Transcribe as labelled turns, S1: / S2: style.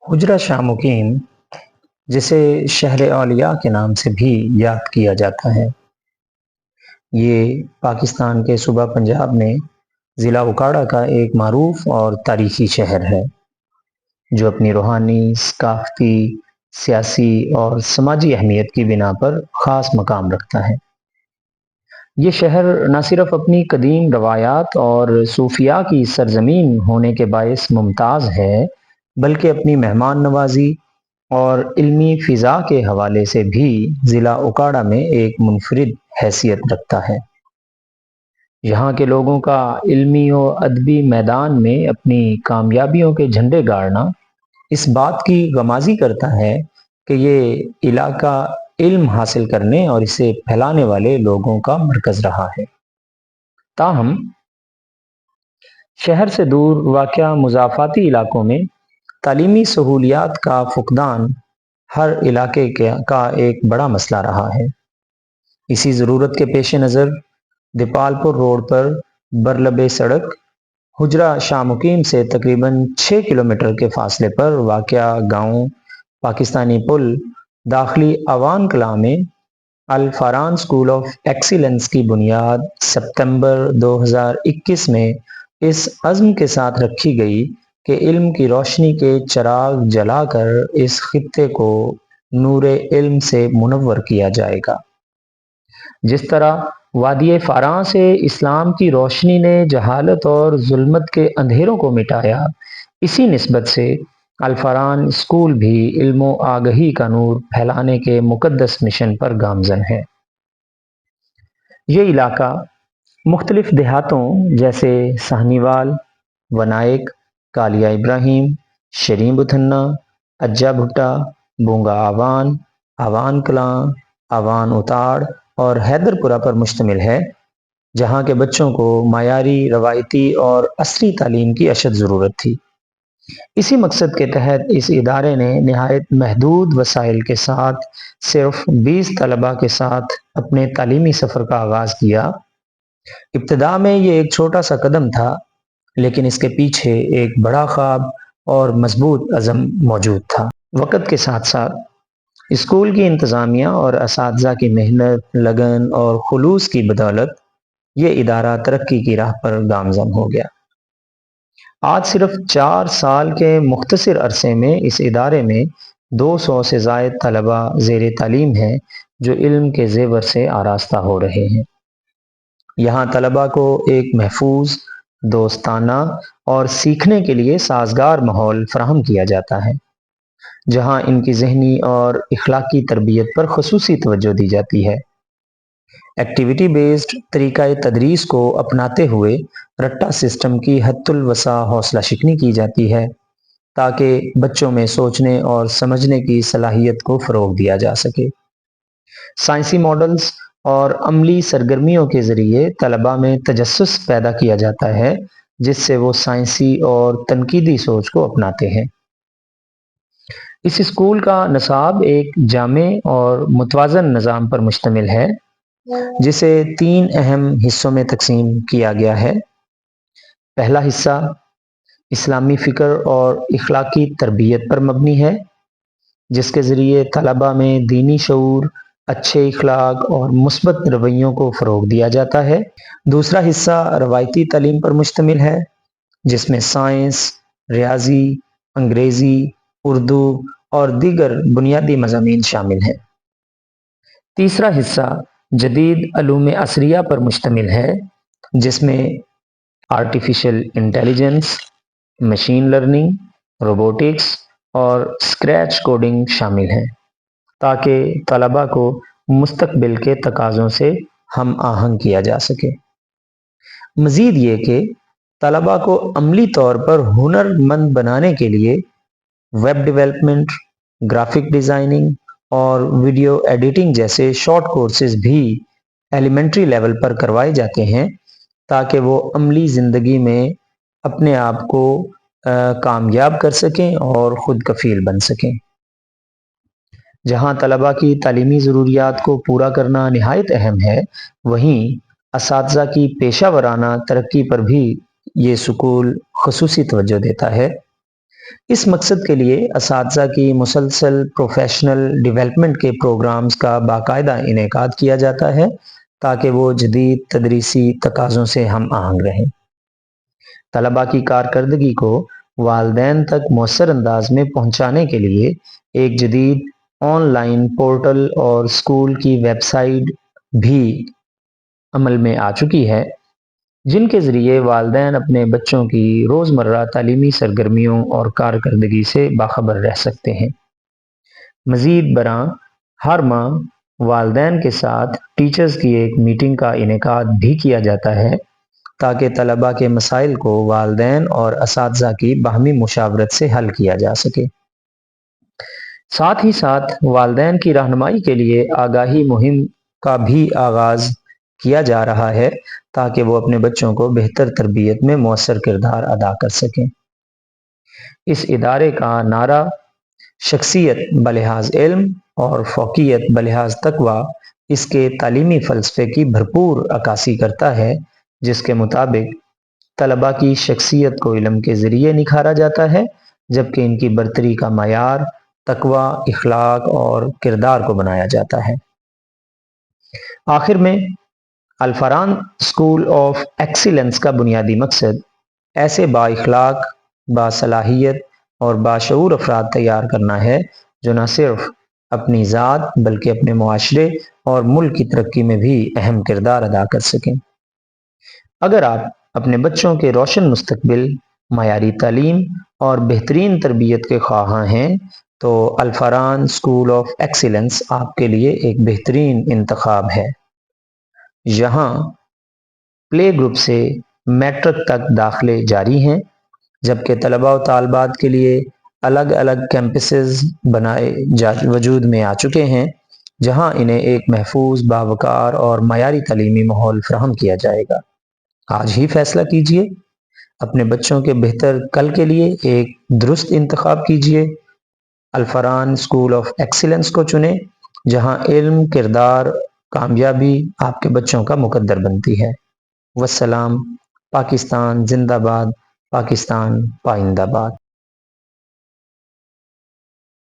S1: حجرہ شاہ مقیم، جسے شہر اولیاء کے نام سے بھی یاد کیا جاتا ہے، یہ پاکستان کے صوبہ پنجاب میں ضلع اکاڑہ کا ایک معروف اور تاریخی شہر ہے جو اپنی روحانی، ثقافتی، سیاسی اور سماجی اہمیت کی بنا پر خاص مقام رکھتا ہے۔ یہ شہر نہ صرف اپنی قدیم روایات اور صوفیاء کی سرزمین ہونے کے باعث ممتاز ہے، بلکہ اپنی مہمان نوازی اور علمی فضا کے حوالے سے بھی ضلع اکاڑہ میں ایک منفرد حیثیت رکھتا ہے۔ یہاں کے لوگوں کا علمی و ادبی میدان میں اپنی کامیابیوں کے جھنڈے گاڑنا اس بات کی غمازی کرتا ہے کہ یہ علاقہ علم حاصل کرنے اور اسے پھیلانے والے لوگوں کا مرکز رہا ہے۔ تاہم شہر سے دور واقع مضافاتی علاقوں میں تعلیمی سہولیات کا فقدان ہر علاقے کا ایک بڑا مسئلہ رہا ہے۔ اسی ضرورت کے پیش نظر دیپال پور روڈ پر برلب سڑک حجرہ شاہ مقیم سے تقریباً 6 کلومیٹر کے فاصلے پر واقع گاؤں پاکستانی پل داخلی آوان کلاں میں الفاران اسکول آف ایکسیلنس کی بنیاد ستمبر 2021 میں اس عزم کے ساتھ رکھی گئی کہ علم کی روشنی کے چراغ جلا کر اس خطے کو نور علم سے منور کیا جائے گا۔ جس طرح وادی فاراں سے اسلام کی روشنی نے جہالت اور ظلمت کے اندھیروں کو مٹایا، اسی نسبت سے الفاران اسکول بھی علم و آگہی کا نور پھیلانے کے مقدس مشن پر گامزن ہے۔ یہ علاقہ مختلف دیہاتوں جیسے سہنیوال، ونائک، کالیا ابراہیم، شریں بتھنا، اجا بھٹا، بونگا آوان، آوان کلاں، آوان اتاڑ اور حیدر پورہ پر مشتمل ہے، جہاں کے بچوں کو معیاری، روایتی اور عصری تعلیم کی اشد ضرورت تھی۔ اسی مقصد کے تحت اس ادارے نے نہایت محدود وسائل کے ساتھ صرف 20 طلباء کے ساتھ اپنے تعلیمی سفر کا آغاز کیا۔ ابتدا میں یہ ایک چھوٹا سا قدم تھا، لیکن اس کے پیچھے ایک بڑا خواب اور مضبوط عزم موجود تھا۔ وقت کے ساتھ ساتھ اسکول کی انتظامیہ اور اساتذہ کی محنت، لگن اور خلوص کی بدولت یہ ادارہ ترقی کی راہ پر گامزن ہو گیا۔ آج صرف 4 سال کے مختصر عرصے میں اس ادارے میں 200 سے زائد طلباء زیر تعلیم ہیں جو علم کے زیور سے آراستہ ہو رہے ہیں۔ یہاں طلباء کو ایک محفوظ، دوستانہ اور سیکھنے کے لیے سازگار ماحول فراہم کیا جاتا ہے، جہاں ان کی ذہنی اور اخلاقی تربیت پر خصوصی توجہ دی جاتی ہے۔ ایکٹیویٹی بیسڈ طریقہ تدریس کو اپناتے ہوئے رٹا سسٹم کی حد الوسع حوصلہ شکنی کی جاتی ہے تاکہ بچوں میں سوچنے اور سمجھنے کی صلاحیت کو فروغ دیا جا سکے۔ سائنسی ماڈلز اور عملی سرگرمیوں کے ذریعے طلباء میں تجسس پیدا کیا جاتا ہے، جس سے وہ سائنسی اور تنقیدی سوچ کو اپناتے ہیں۔ اس اسکول کا نصاب ایک جامع اور متوازن نظام پر مشتمل ہے، جسے 3 اہم حصوں میں تقسیم کیا گیا ہے۔ پہلا حصہ اسلامی فکر اور اخلاقی تربیت پر مبنی ہے، جس کے ذریعے طلباء میں دینی شعور، اچھے اخلاق اور مثبت رویوں کو فروغ دیا جاتا ہے۔ دوسرا حصہ روایتی تعلیم پر مشتمل ہے، جس میں سائنس، ریاضی، انگریزی، اردو اور دیگر بنیادی مضامین شامل ہیں۔ تیسرا حصہ جدید علوم عصریہ پر مشتمل ہے، جس میں artificial intelligence, machine learning, robotics اور اسکریچ کوڈنگ شامل ہیں، تاکہ طلباء کو مستقبل کے تقاضوں سے ہم آہنگ کیا جا سکے۔ مزید یہ کہ طلباء کو عملی طور پر ہنر مند بنانے کے لیے ویب ڈیولپمنٹ، گرافک ڈیزائننگ اور ویڈیو ایڈیٹنگ جیسے شارٹ کورسز بھی ایلیمنٹری لیول پر کروائے جاتے ہیں، تاکہ وہ عملی زندگی میں اپنے آپ کو کامیاب کر سکیں اور خود کفیل بن سکیں۔ جہاں طلباء کی تعلیمی ضروریات کو پورا کرنا نہایت اہم ہے، وہیں اساتذہ کی پیشہ ورانہ ترقی پر بھی یہ اسکول خصوصی توجہ دیتا ہے۔ اس مقصد کے لیے اساتذہ کی مسلسل پروفیشنل ڈیولپمنٹ کے پروگرامز کا باقاعدہ انعقاد کیا جاتا ہے تاکہ وہ جدید تدریسی تقاضوں سے ہم آہنگ رہیں۔ طلباء کی کارکردگی کو والدین تک مؤثر انداز میں پہنچانے کے لیے ایک جدید آن لائن پورٹل اور اسکول کی ویب سائٹ بھی عمل میں آ چکی ہے، جن کے ذریعے والدین اپنے بچوں کی روزمرہ تعلیمی سرگرمیوں اور کارکردگی سے باخبر رہ سکتے ہیں۔ مزید برآں ہر ماہ والدین کے ساتھ ٹیچرز کی ایک میٹنگ کا انعقاد بھی کیا جاتا ہے تاکہ طلباء کے مسائل کو والدین اور اساتذہ کی باہمی مشاورت سے حل کیا جا سکے۔ ساتھ ہی ساتھ والدین کی رہنمائی کے لیے آگاہی مہم کا بھی آغاز کیا جا رہا ہے تاکہ وہ اپنے بچوں کو بہتر تربیت میں مؤثر کردار ادا کر سکیں۔ اس ادارے کا نعرہ شخصیت بلحاظ علم اور فوقیت بلحاظ تقویٰ اس کے تعلیمی فلسفے کی بھرپور عکاسی کرتا ہے، جس کے مطابق طلباء کی شخصیت کو علم کے ذریعے نکھارا جاتا ہے، جبکہ ان کی برتری کا معیار تقویٰ، اخلاق اور کردار کو بنایا جاتا ہے۔ آخر میں الفران اسکول آف ایکسیلنس کا بنیادی مقصد ایسے با اخلاق، باصلاحیت اور باشعور افراد تیار کرنا ہے جو نہ صرف اپنی ذات بلکہ اپنے معاشرے اور ملک کی ترقی میں بھی اہم کردار ادا کر سکیں۔ اگر آپ اپنے بچوں کے روشن مستقبل، معیاری تعلیم اور بہترین تربیت کے خواہاں ہیں تو الفران اسکول آف ایکسیلنس آپ کے لیے ایک بہترین انتخاب ہے۔ یہاں پلے گروپ سے میٹرک تک داخلے جاری ہیں، جبکہ طلباء و طالبات کے لیے الگ الگ کیمپسز وجود میں آ چکے ہیں جہاں انہیں ایک محفوظ، باوقار اور معیاری تعلیمی ماحول فراہم کیا جائے گا۔ آج ہی فیصلہ کیجیے، اپنے بچوں کے بہتر کل کے لیے ایک درست انتخاب کیجیے۔ الفران اسکول آف ایکسیلنس کو چنیں، جہاں علم، کردار، کامیابی آپ کے بچوں کا مقدر بنتی ہے۔ والسلام۔ پاکستان زندہ باد، پاکستان پائندہ باد۔